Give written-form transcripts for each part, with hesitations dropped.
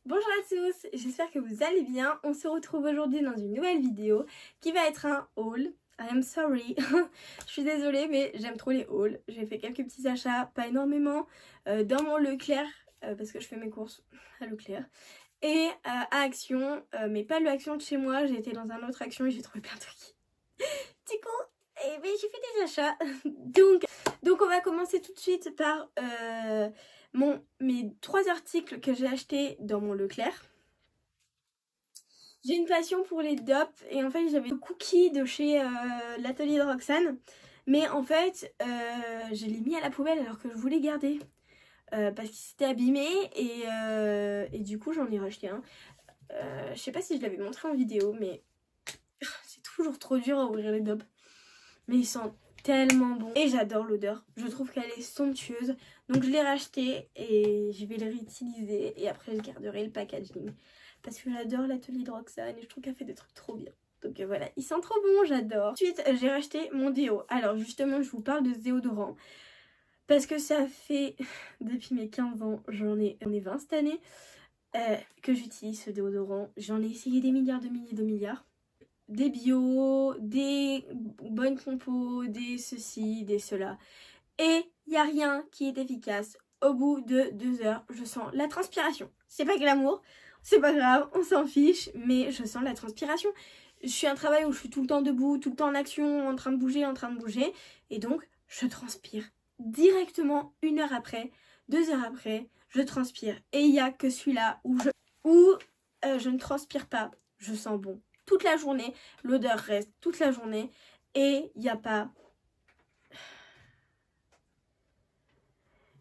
Bonjour à tous, j'espère que vous allez bien. On se retrouve aujourd'hui dans une nouvelle vidéo qui va être un haul. I am sorry, je suis désolée mais j'aime trop les hauls. J'ai fait quelques petits achats, pas énormément, dans mon Leclerc, parce que je fais mes courses à Leclerc. Et à Action, mais pas le Action de chez moi, j'ai été dans un autre Action et j'ai trouvé plein de trucs. Du coup, j'ai fait des achats. donc on va commencer tout de suite par mes 3 articles que j'ai achetés dans mon Leclerc. J'ai une passion pour les DOP et en fait j'avais le cookie de chez l'atelier de Roxane. Mais en fait je l'ai mis à la poubelle alors que je voulais garder. Parce qu'il s'était abîmé et du coup j'en ai racheté un. Je sais pas si je l'avais montré en vidéo mais c'est toujours trop dur à ouvrir les DOP. Mais ils sentent tellement bon. Et j'adore l'odeur. Je trouve qu'elle est somptueuse. Donc je l'ai racheté et je vais le réutiliser. Et après je garderai le packaging. Parce que j'adore l'atelier de Roxane et je trouve qu'elle fait des trucs trop bien. Donc voilà, ils sentent trop bon, j'adore. Ensuite, j'ai racheté mon déo. Alors justement, je vous parle de ce déodorant. Parce que ça fait, depuis mes 15 ans, j'en ai 20 cette année, que j'utilise ce déodorant. J'en ai essayé des milliards, de milliards. Des bio, des bonnes compos, des ceci, des cela. Et il n'y a rien qui est efficace. Au bout de 2 heures, je sens la transpiration. C'est pas glamour, c'est pas grave, on s'en fiche, mais je sens la transpiration. Je suis à un travail où je suis tout le temps debout, tout le temps en action, en train de bouger. Et donc, je transpire directement 1 heure après, 2 heures après, je transpire. Et il n'y a que celui-là où je ne transpire pas, je sens bon. Toute la journée, l'odeur reste toute la journée et il n'y a pas...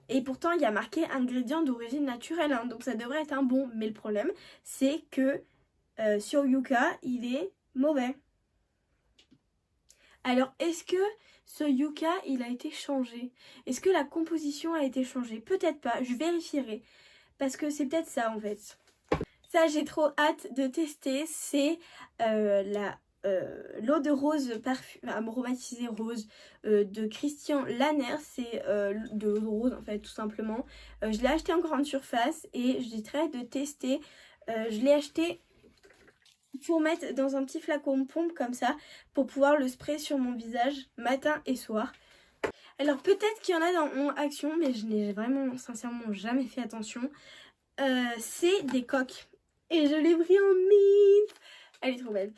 Et pourtant, il y a marqué ingrédients d'origine naturelle, hein, donc ça devrait être un bon. Mais le problème, c'est que sur Yuka, il est mauvais. Alors, est-ce que ce Yuka, il a été changé? Est-ce que la composition a été changée? Peut-être pas, je vérifierai. Parce que c'est peut-être ça, en fait. Ça, j'ai trop hâte de tester. C'est l'eau de rose aromatisée rose de Christian Lanner. C'est de l'eau de rose en fait tout simplement. Je l'ai acheté en grande surface et j'ai très hâte de tester. Je l'ai acheté pour mettre dans un petit flacon de pompe comme ça pour pouvoir le spray sur mon visage matin et soir. Alors peut-être qu'il y en a dans mon Action mais je n'ai vraiment sincèrement jamais fait attention. C'est des coques. Et je l'ai pris en mint. Elle est trop belle.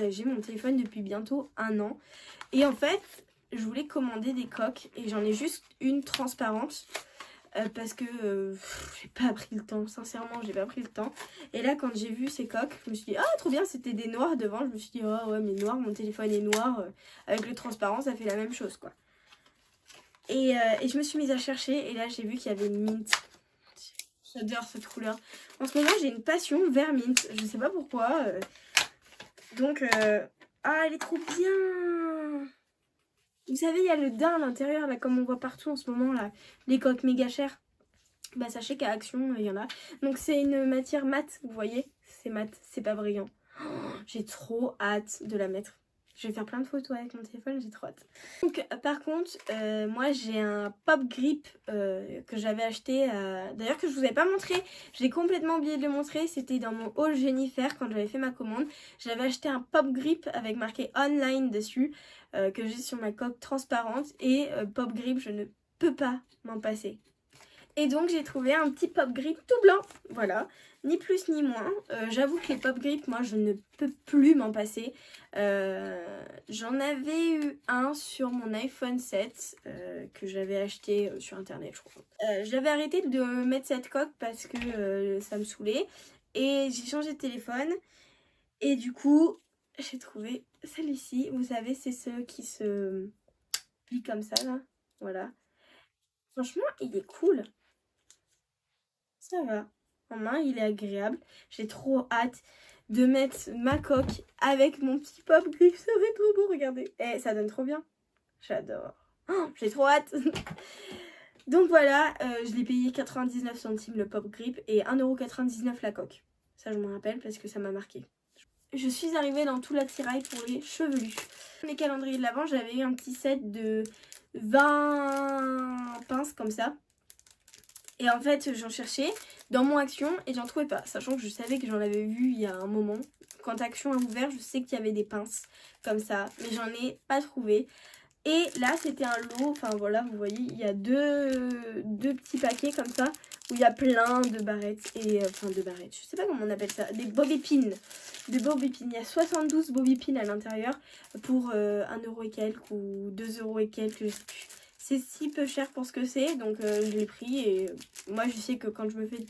J'ai mon téléphone depuis bientôt 1 an. Et en fait, je voulais commander des coques. Et j'en ai juste une transparente. Parce que j'ai pas pris le temps. Sincèrement, j'ai pas pris le temps. Et là, quand j'ai vu ces coques, je me suis dit, ah, trop bien, c'était des noirs devant. Je me suis dit, oh ouais, mais noir, mon téléphone est noir. Avec le transparent, ça fait la même chose, quoi. Et je me suis mise à chercher. Et là, j'ai vu qu'il y avait une mint. J'adore cette couleur. En ce moment, j'ai une passion vers mint. Je sais pas pourquoi. Donc, ah, elle est trop bien. Vous savez, il y a le daim à l'intérieur, là, comme on voit partout en ce moment, là. Les coques méga chères. Bah, sachez qu'à Action, il y en a. Donc, c'est une matière mate, vous voyez. C'est mat, c'est pas brillant. Oh, j'ai trop hâte de la mettre. Je vais faire plein de photos avec mon téléphone, j'ai trop hâte. Donc par contre, moi j'ai un pop grip que j'avais acheté, d'ailleurs que je vous avais pas montré. J'ai complètement oublié de le montrer, c'était dans mon haul Jennifer quand j'avais fait ma commande. J'avais acheté un pop grip avec marqué online dessus, que j'ai sur ma coque transparente. Et pop grip, je ne peux pas m'en passer. Et donc j'ai trouvé un petit pop grip tout blanc, voilà, ni plus ni moins. J'avoue que les pop grip, moi je ne peux plus m'en passer. J'en avais eu un sur mon iPhone 7 que j'avais acheté sur internet, je crois. J'avais arrêté de mettre cette coque parce que ça me saoulait. Et j'ai changé de téléphone. Et du coup, j'ai trouvé celui-ci. Vous savez, c'est ceux qui se plient comme ça, là. Voilà. Franchement, il est cool. Ça va. En main, il est agréable. J'ai trop hâte de mettre ma coque avec mon petit pop grip. Ça va être trop beau, regardez. Eh, ça donne trop bien. J'adore. Oh, j'ai trop hâte. Donc voilà, je l'ai payé 99 centimes le pop grip et 1,99 € la coque. Ça, je me rappelle parce que ça m'a marqué. Je suis arrivée dans tout l'attirail pour les chevelus. Les calendriers de l'Avent, j'avais eu un petit set de 20 pinces comme ça. Et en fait, j'en cherchais. dans mon Action et j'en trouvais pas, sachant que je savais que j'en avais vu il y a un moment. Quand Action a ouvert, je sais qu'il y avait des pinces comme ça, mais j'en ai pas trouvé. Et là, c'était un lot, enfin voilà, vous voyez, il y a deux petits paquets comme ça, où il y a plein de barrettes, et enfin de barrettes, je sais pas comment on appelle ça, des bobépines. Des bobépines, il y a 72 bobépines à l'intérieur pour 1 euro et quelques ou 2 euros et quelques, je sais plus. C'est si peu cher pour ce que c'est, donc je l'ai pris et moi je sais que quand je me fais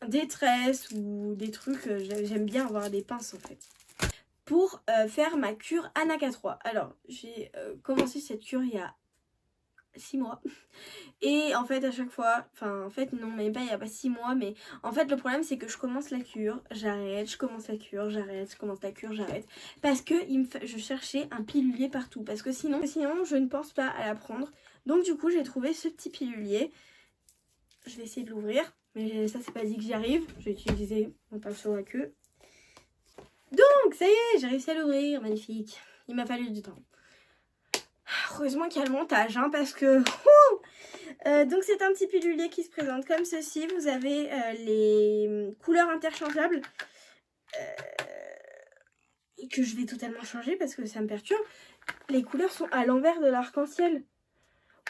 des tresses ou des trucs, j'aime bien avoir des pinces en fait. Pour faire ma cure Anaka 3. Alors, j'ai commencé cette cure il y a 6 mois. Et en fait, à chaque fois, enfin, en fait, non, mais pas il y a pas 6 mois, mais en fait, le problème, c'est que je commence la cure, j'arrête, je commence la cure, j'arrête, je commence la cure, j'arrête. Parce que je cherchais un pilulier partout. Parce que sinon, je ne pense pas à la prendre. Donc, du coup, j'ai trouvé ce petit pilulier. Je vais essayer de l'ouvrir. Mais ça, c'est pas dit que j'y arrive. Je vais utiliser mon pinceau à queue. Donc ça y est, j'ai réussi à l'ouvrir, magnifique. Il m'a fallu du temps. Heureusement qu'il y a le montage, hein, parce que... donc c'est un petit pilulier qui se présente comme ceci. Vous avez les couleurs interchangeables. Que je vais totalement changer parce que ça me perturbe. Les couleurs sont à l'envers de l'arc-en-ciel.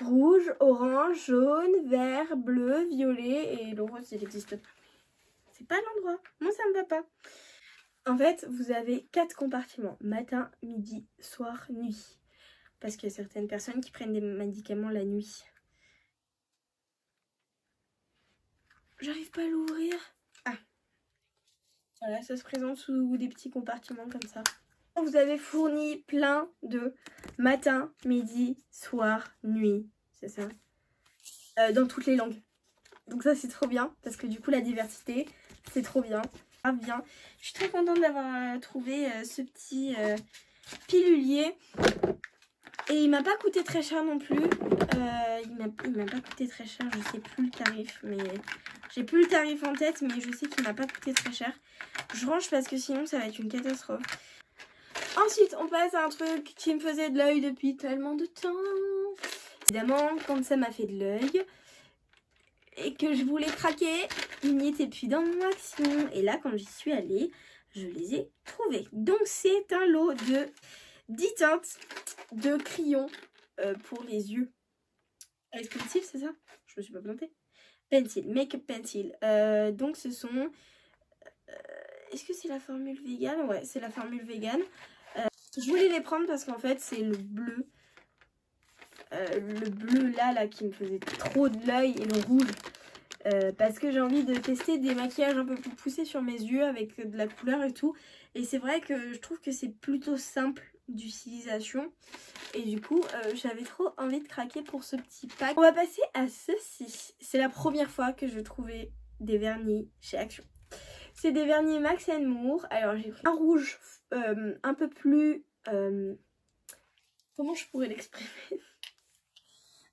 Rouge, orange, jaune, vert, bleu, violet et le rose il n'existe pas. C'est pas l'endroit. Moi ça me va pas. En fait, vous avez 4 compartiments, matin, midi, soir, nuit. Parce qu'il y a certaines personnes qui prennent des médicaments la nuit. J'arrive pas à l'ouvrir. Ah. Voilà, ça se présente sous des petits compartiments comme ça. Vous avez fourni plein de matin, midi, soir, nuit. C'est ça. Dans toutes les langues. Donc ça, c'est trop bien. Parce que du coup, la diversité, c'est trop bien. Bien. Je suis très contente d'avoir trouvé ce petit pilulier. Et il m'a pas coûté très cher non plus. Il m'a pas coûté très cher. Je sais plus le tarif. Mais j'ai plus le tarif en tête. Mais je sais qu'il m'a pas coûté très cher. Je range parce que sinon ça va être une catastrophe. Ensuite, on passe à un truc qui me faisait de l'œil depuis tellement de temps. Évidemment, quand ça m'a fait de l'œil et que je voulais craquer, il n'y était plus dans mon Action. Et là, quand j'y suis allée, je les ai trouvés. Donc, c'est un lot de 10 teintes de crayons pour les yeux. Avec pencil, c'est ça? Je me suis pas plantée. Pencil, make-up pencil. Donc, ce sont... Est-ce que c'est la formule vegan? Ouais, c'est la formule vegan. Je voulais les prendre parce qu'en fait, c'est le bleu. Le bleu là qui me faisait trop de l'œil et le rouge. Parce que j'ai envie de tester des maquillages un peu plus poussés sur mes yeux avec de la couleur et tout. Et c'est vrai que je trouve que c'est plutôt simple d'utilisation. Et du coup, j'avais trop envie de craquer pour ce petit pack. On va passer à ceci. C'est la première fois que je trouvais des vernis chez Action. C'est des vernis Max & Moore. Alors j'ai pris un rouge un peu plus... comment je pourrais l'exprimer?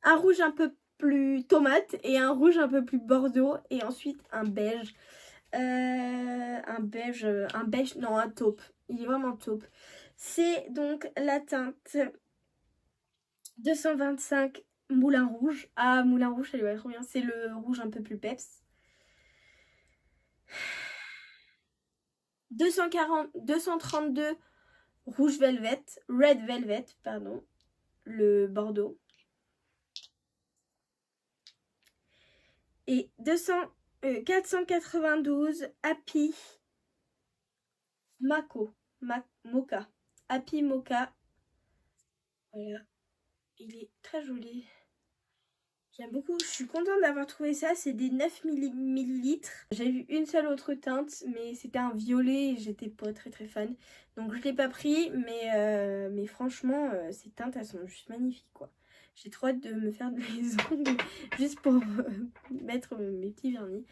Un rouge un peu plus tomate et un rouge un peu plus bordeaux et ensuite un beige. Un beige, non un taupe. Il est vraiment taupe. C'est donc la teinte 225 Moulin Rouge. Ah, Moulin Rouge, ça lui va trop bien. C'est le rouge un peu plus peps. 232 Rouge Velvet, Red Velvet, pardon, le bordeaux. Et 492 Happy Mocha. Happy Mocha. Voilà. Il est très joli. J'aime beaucoup. Je suis contente d'avoir trouvé ça. C'est des 9 ml. J'ai vu une seule autre teinte, mais c'était un violet et j'étais pas très très fan. Donc je l'ai pas pris, mais franchement, ces teintes, elles sont juste magnifiques, quoi. J'ai trop hâte de me faire les ongles juste pour mettre mes petits vernis.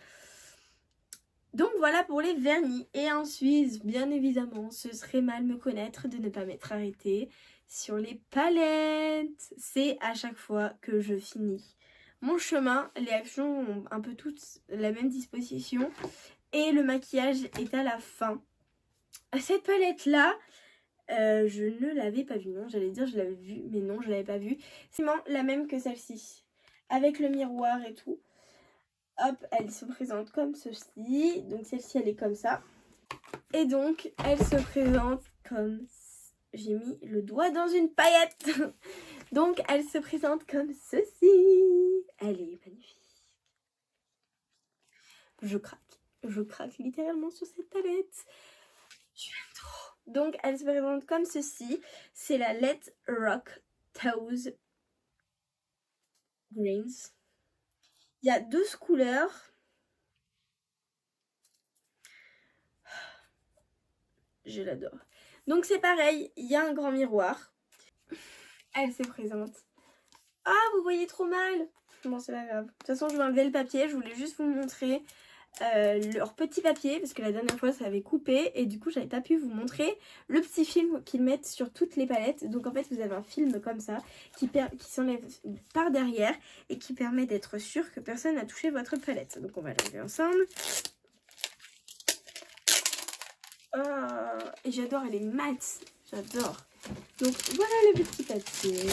Donc voilà pour les vernis. Et ensuite, bien évidemment, ce serait mal me connaître de ne pas m'être arrêtée sur les palettes. C'est à chaque fois que je finis mon chemin. Les actions ont un peu toutes la même disposition. Et le maquillage est à la fin. Cette palette-là, je ne l'avais pas vue. Non, j'allais dire je l'avais vue, mais non, je l'avais pas vue. C'est la même que celle-ci. Avec le miroir et tout. hop, elle se présente comme ceci. Donc celle-ci, elle est comme ça. Et donc, elle se présente comme... J'ai mis le doigt dans une paillette. Donc, elle se présente comme ceci. Elle est magnifique. Je craque littéralement sur cette palette. Je l'aime trop. Donc, elle se présente comme ceci. C'est la Let Rock Toes Greens. Il y a 12 couleurs. Je l'adore. Donc, c'est pareil. Il y a un grand miroir. Elle se présente. Ah, vous voyez trop mal. Bon, c'est pas grave. De toute façon, je vais enlever le papier. Je voulais juste vous montrer leur petit papier. Parce que la dernière fois, ça avait coupé. Et du coup, j'avais pas pu vous montrer le petit film qu'ils mettent sur toutes les palettes. Donc, en fait, vous avez un film comme ça qui s'enlève par derrière. Et qui permet d'être sûr que personne n'a touché votre palette. Donc, on va l'enlever ensemble. Oh, et j'adore, elle est mat. J'adore. Donc, voilà le petit papier.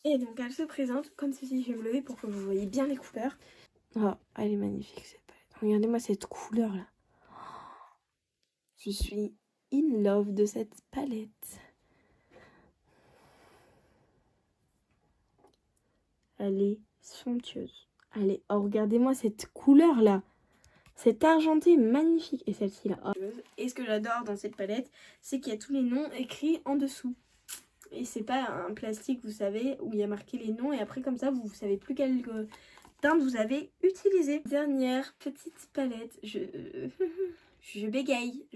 Et donc elle se présente comme ceci. Je vais me lever pour que vous voyez bien les couleurs. Oh, elle est magnifique cette palette. Regardez-moi cette couleur là. Je suis in love de cette palette. Elle est somptueuse. Elle est... Oh, regardez-moi cette couleur là. Cette argenté magnifique. Et celle-ci là. Oh. Et ce que j'adore dans cette palette, c'est qu'il y a tous les noms écrits en dessous. Et c'est pas un plastique, vous savez, où il y a marqué les noms. Et après, comme ça, vous savez plus quelle teinte vous avez utilisé. Dernière petite palette. Je bégaye.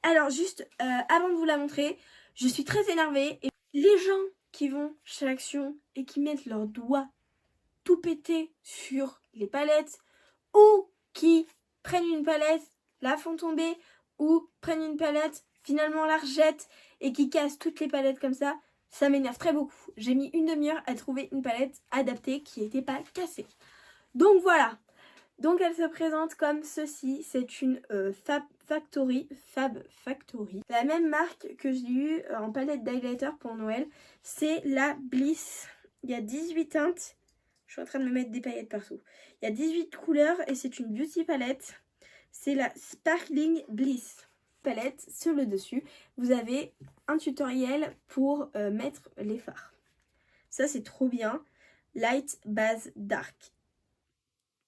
Alors, juste, avant de vous la montrer, je suis très énervée. Et les gens qui vont chez Action et qui mettent leurs doigts tout pété sur les palettes, ou qui prennent une palette, la font tomber, ou prennent une palette, finalement la rejettent et qui cassent toutes les palettes comme ça m'énerve très beaucoup. J'ai mis une demi-heure à trouver une palette adaptée qui n'était pas cassée. Donc voilà. Donc elle se présente comme ceci. C'est une Fab Factory. La même marque que j'ai eu en palette d'highlighter pour Noël. C'est la Bliss. Il y a 18 teintes. Je suis en train de me mettre des paillettes partout. Il y a 18 couleurs et c'est une beauty palette. C'est la Sparkling Bliss palette. Sur le dessus, vous avez un tutoriel pour mettre les fards. Ça, c'est trop bien. Light, Base, Dark.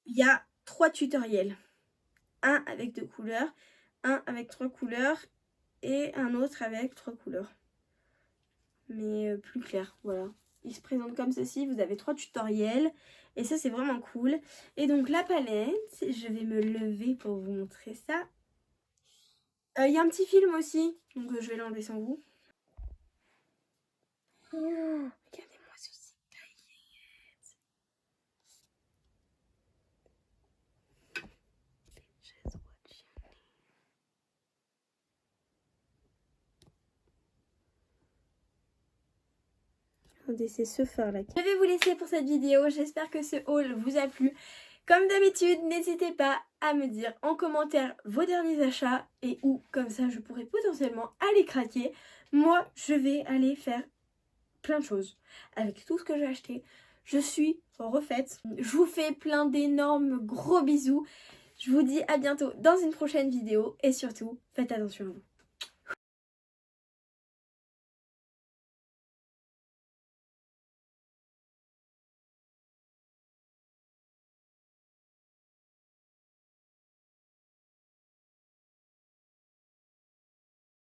Il y a 3 tutoriels. Un avec 2 couleurs, un avec 3 couleurs et un autre avec 3 couleurs. Mais plus clair, voilà. Il se présente comme ceci, vous avez 3 tutoriels et ça c'est vraiment cool. Et donc la palette, je vais me lever pour vous montrer ça. Il y a un petit film aussi, donc je vais l'enlever sans vous. Oh, regardez-moi ceci. C'est ce fard là. Je vais vous laisser pour cette vidéo. J'espère que ce haul vous a plu. Comme d'habitude, n'hésitez pas à me dire en commentaire vos derniers achats et où, comme ça, je pourrais potentiellement aller craquer. Moi, je vais aller faire plein de choses avec tout ce que j'ai acheté. Je suis refaite. Je vous fais plein d'énormes gros bisous. Je vous dis à bientôt dans une prochaine vidéo et surtout, faites attention à vous.